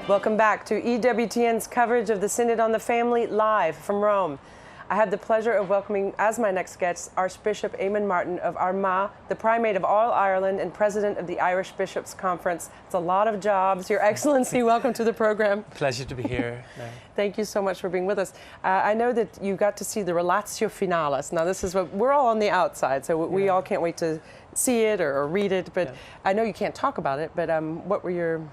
Welcome back to EWTN's coverage of the Synod on the Family, live from Rome. I have the pleasure of welcoming as my next guest Archbishop Eamon Martin of Armagh, the Primate of all Ireland and President of the Irish Bishops' Conference. It's a lot of jobs. Your Excellency, welcome to the program. Pleasure to be here. Thank you so much for being with us. I know that you got to see the Relatio Finalis. Now, this is what we're all on the outside, so we all can't wait to see it or read it. But I know you can't talk about it. But what were your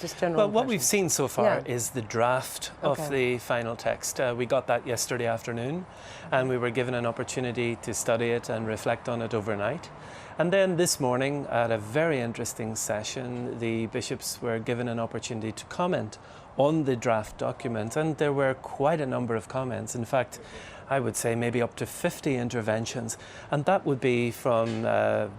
just general Well, what impressions? we've seen so far is the draft of Okay. the final text. We got that yesterday afternoon, and we were given an opportunity to study it and reflect on it overnight. And then this morning, at a very interesting session, the bishops were given an opportunity to comment on the draft document, and there were quite a number of comments. In fact, I would say maybe up to 50 interventions, and that would be from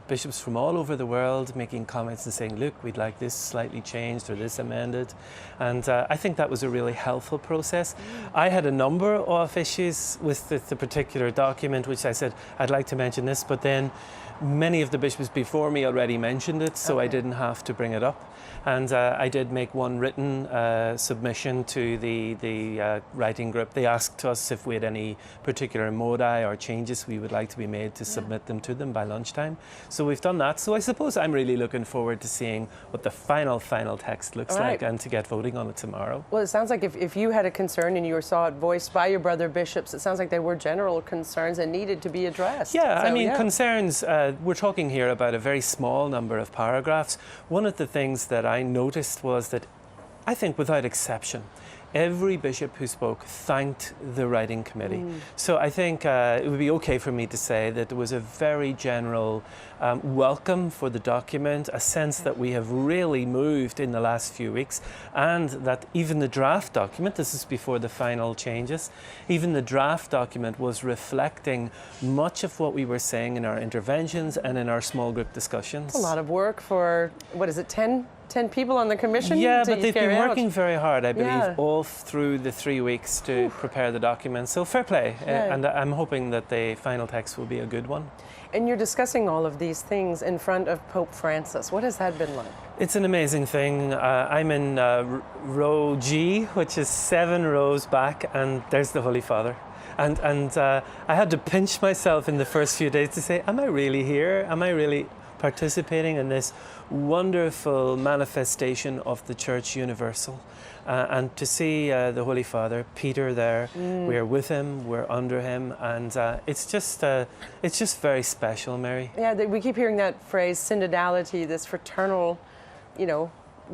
bishops from all over the world making comments and saying, look, we'd like this slightly changed or this amended, and I think that was a really helpful process. I had a number of issues with the particular document, which I said, I'd like to mention this, but then many of the bishops before me already mentioned it, so I didn't have to bring it up. And I did make one written submission to the writing group. They asked us if we had any particular modi or changes we would like to be made to submit them to them by lunchtime. So we've done that. So I suppose I'm really looking forward to seeing what the final text looks like and to get voting on it tomorrow. Well, it sounds like if you had a concern and you saw it voiced by your brother bishops, it sounds like they were general concerns and needed to be addressed. Yeah, So, I mean, concerns, we're talking here about a very small number of paragraphs. One of the things that I noticed was that, I think without exception, every bishop who spoke thanked the writing committee. So I think it would be okay for me to say that there was a very general welcome for the document, a sense that we have really moved in the last few weeks, and that even the draft document, this is before the final changes, even the draft document was reflecting much of what we were saying in our interventions and in our small group discussions. a lot of work for, what is it, 10 people on the commission? Yeah, to but they've been carry out? working very hard, I believe, Yeah. all through the 3 weeks to prepare the document. So fair play, and I'm hoping that the final text will be a good one. And you're discussing all of these things in front of Pope Francis. What has that been like? It's an amazing thing. I'm in row G, which is 7 rows back, and there's the Holy Father. And I had to pinch myself in the first few days to say, am I really here? Am I really participating in this wonderful manifestation of the Church Universal? And to see the Holy Father, Peter there, we're with him, we're under him, and it's just very special, Mary. Yeah, we keep hearing that phrase, synodality, this fraternal,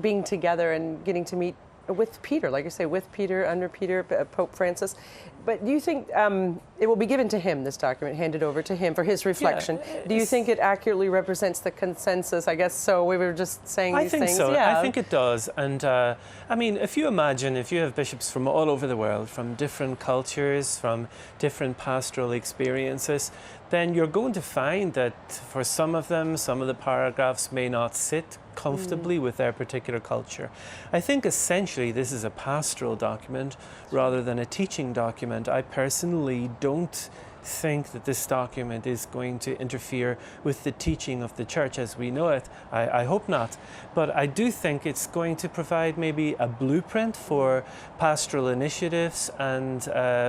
being together and getting to meet with Peter, like you say, with Peter, under Peter, Pope Francis. But do you think it will be given to him, this document, handed over to him for his reflection? Do you think it accurately represents the consensus? I guess so. We were just saying these things. I think so. Yeah. I think it does. And I mean, if you imagine, if you have bishops from all over the world, from different cultures, from different pastoral experiences, then you're going to find that for some of them, some of the paragraphs may not sit comfortably with their particular culture. I think essentially this is a pastoral document rather than a teaching document. I personally don't think that this document is going to interfere with the teaching of the Church as we know it. I hope not. But I do think it's going to provide maybe a blueprint for pastoral initiatives and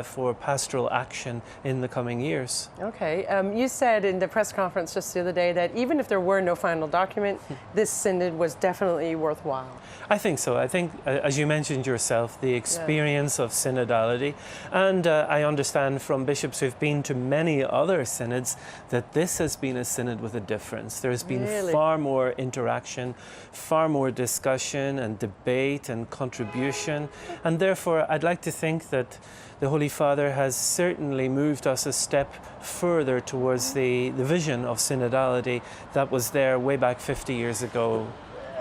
for pastoral action in the coming years. Okay. You said in the press conference just the other day that even if there were no final document, this synod was definitely worthwhile. I think so. I think, as you mentioned yourself, the experience of synodality, and I understand from bishops who've been to many other synods that this has been a synod with a difference. There has been far more interaction, far more discussion and debate and contribution, and therefore I'd like to think that the Holy Father has certainly moved us a step further towards the vision of synodality that was there way back 50 years ago.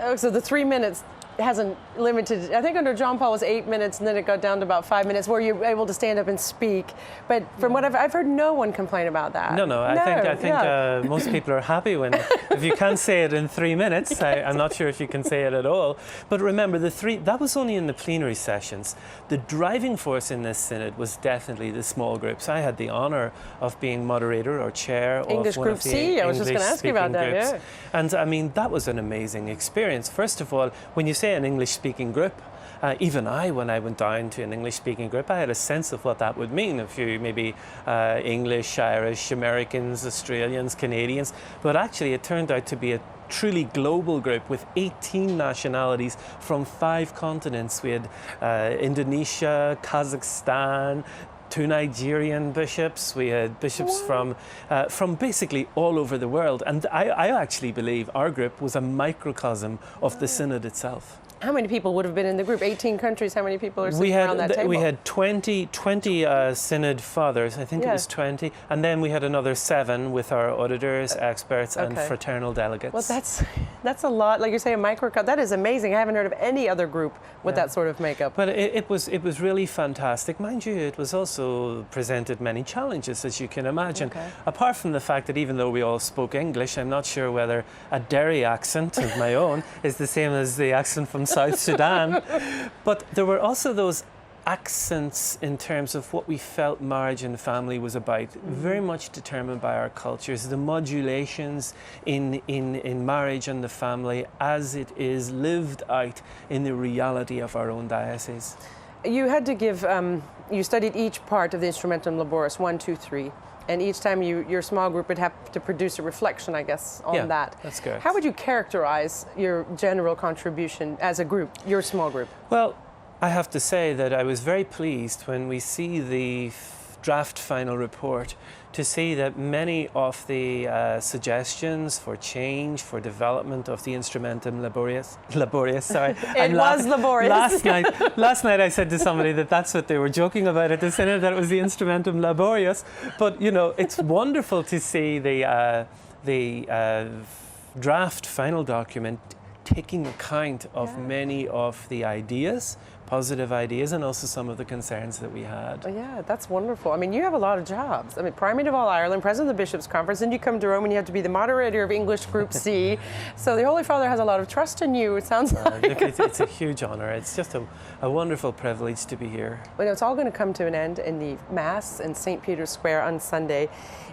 Oh, so the 3 minutes hasn't limited. I think under John Paul was 8 minutes, and then it got down to about 5 minutes, where you're able to stand up and speak. But from what I've heard, no one complain about that. No. I think most people are happy when if you can't say it in 3 minutes. I'm not sure if you can say it at all. But remember, that was only in the plenary sessions. The driving force in this synod was definitely the small groups. I had the honour of being moderator or chair English of one Group of the C. I was just going to ask you about that. groups. And I mean, that was an amazing experience. First of all, when you say an English-speaking group, even when I went down to an English-speaking group, I had a sense of what that would mean. A few maybe English, Irish, Americans, Australians, Canadians, but actually it turned out to be a truly global group with 18 nationalities from 5 continents. We had Indonesia, Kazakhstan, 2 Nigerian bishops. We had bishops from basically all over the world. And I actually believe our group was a microcosm of the Synod itself. How many people would have been in the group? 18 countries. How many people are sitting around that table? We had 20 Synod fathers, I think it was 20. And then we had another 7 with our auditors, experts, and fraternal delegates. Well, that's a lot. Like you say, a microcosm. That is amazing. I haven't heard of any other group with that sort of makeup. But it was really fantastic. Mind you, it was also presented many challenges, as you can imagine. Apart from the fact that even though we all spoke English, I'm not sure whether a Derry accent of my own is the same as the accent from South Sudan. But there were also those accents in terms of what we felt marriage and family was about, very much determined by our cultures, the modulations in marriage and the family as it is lived out in the reality of our own diocese. You had to give, you studied each part of the Instrumentum Laboris, 1, 2, 3. And each time your small group would have to produce a reflection, I guess, on that. That's good. How would you characterize your general contribution as a group, your small group? Well, I have to say that I was very pleased when we see the draft final report to see that many of the suggestions for change, for development of the Instrumentum Laborius, sorry. It was laborious. Last night I said to somebody that that's what they were joking about at the Synod, that it was the Instrumentum Laborius. But, you know, it's wonderful to see the draft final document taking account of many of the ideas, positive ideas, and also some of the concerns that we had. Oh, yeah, that's wonderful. I mean, you have a lot of jobs. I mean, Primate of All Ireland, President of the Bishops' Conference, and you come to Rome and you have to be the moderator of English Group C. So the Holy Father has a lot of trust in you, it sounds like. It's a huge honor. It's just a wonderful privilege to be here. Well, it's all going to come to an end in the Mass in St. Peter's Square on Sunday.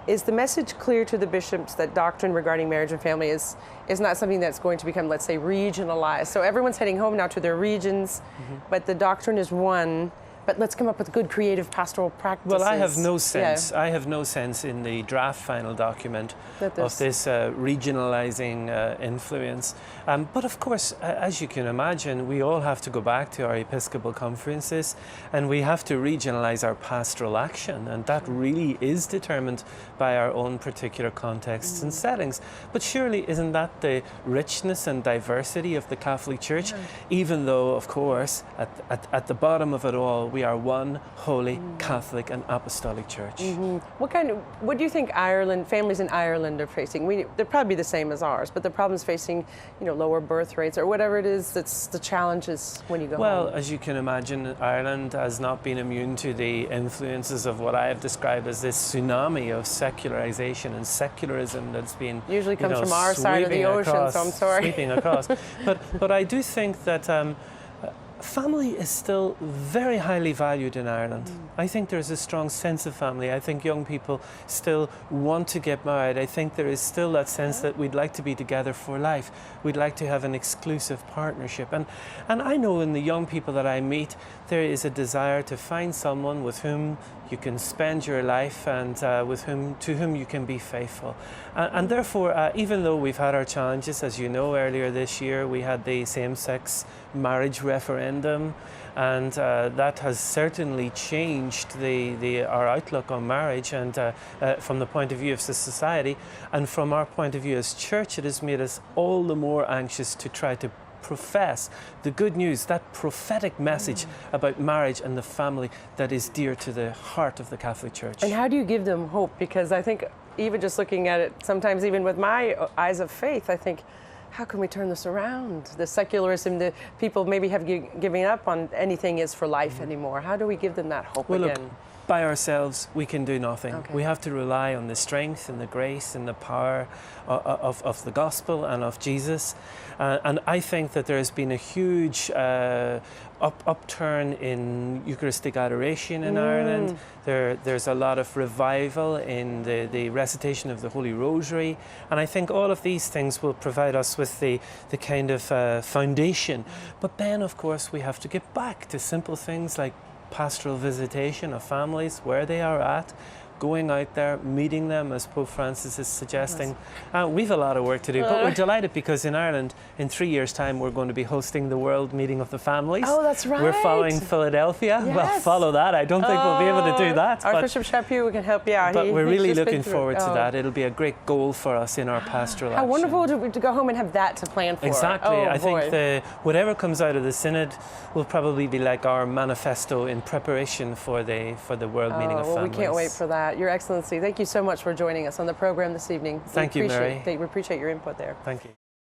Is the message clear to the bishops that doctrine regarding marriage and family is not something that's going to become, let's say, regionalized? So everyone's heading home now to their regions, but the doctrine is one. But let's come up with good creative pastoral practices. Well, I have no sense. I have no sense in the draft final document of this regionalizing influence. But of course, as you can imagine, we all have to go back to our episcopal conferences, and we have to regionalize our pastoral action, and that really is determined by our own particular contexts and settings. But surely, isn't that the richness and diversity of the Catholic Church? Even though, of course, at the bottom of it all, we are one holy Catholic and Apostolic Church. What do you think families in Ireland are facing? They're probably the same as ours, but the problems facing, lower birth rates or whatever it is that's the challenges when you go home. Well, as you can imagine, Ireland has not been immune to the influences of what I have described as this tsunami of secularization and secularism that's been usually comes from our side of the ocean, so I'm sorry. Sweeping across. But I do think that family is still very highly valued in Ireland. I think there's a strong sense of family. I think young people still want to get married. I think there is still that sense that we'd like to be together for life. We'd like to have an exclusive partnership. And I know in the young people that I meet, there is a desire to find someone with whom you can spend your life and to whom you can be faithful. And therefore, even though we've had our challenges, as you know, earlier this year we had the same-sex marriage referendum, and that has certainly changed our outlook on marriage, and from the point of view of the society, and from our point of view as church, it has made us all the more anxious to try to profess the good news, that prophetic message about marriage and the family that is dear to the heart of the Catholic Church. And how do you give them hope? Because I think even just looking at it, sometimes even with my eyes of faith, I think, how can we turn this around? The secularism, the people maybe have given up on anything is for life anymore. How do we give them that hope again? Look, by ourselves, we can do nothing. Okay. We have to rely on the strength and the grace and the power of the gospel and of Jesus. And I think that there has been a huge upturn in Eucharistic adoration in Ireland. There's a lot of revival in the recitation of the Holy Rosary. And I think all of these things will provide us with the kind of foundation. But then, of course, we have to get back to simple things like pastoral visitation of families, where they are at, going out there, meeting them, as Pope Francis is suggesting. We've a lot of work to do, but we're delighted because in Ireland, in 3 years' time, we're going to be hosting the World Meeting of the Families. Oh, that's right. We're following Philadelphia. Yes. Well, follow that. I don't think we'll be able to do that. Archbishop Chaput, we can help you out. But we're He's really just been looking through forward it. to that. It'll be a great goal for us in our pastoral How action. wonderful to go home and have that to plan for. Exactly. Oh, I boy. think whatever comes out of the Synod will probably be like our manifesto in preparation for the World Meeting of Families. We can't wait for that. Your Excellency, thank you so much for joining us on the program this evening. Thank you, Mary. We appreciate your input there. Thank you.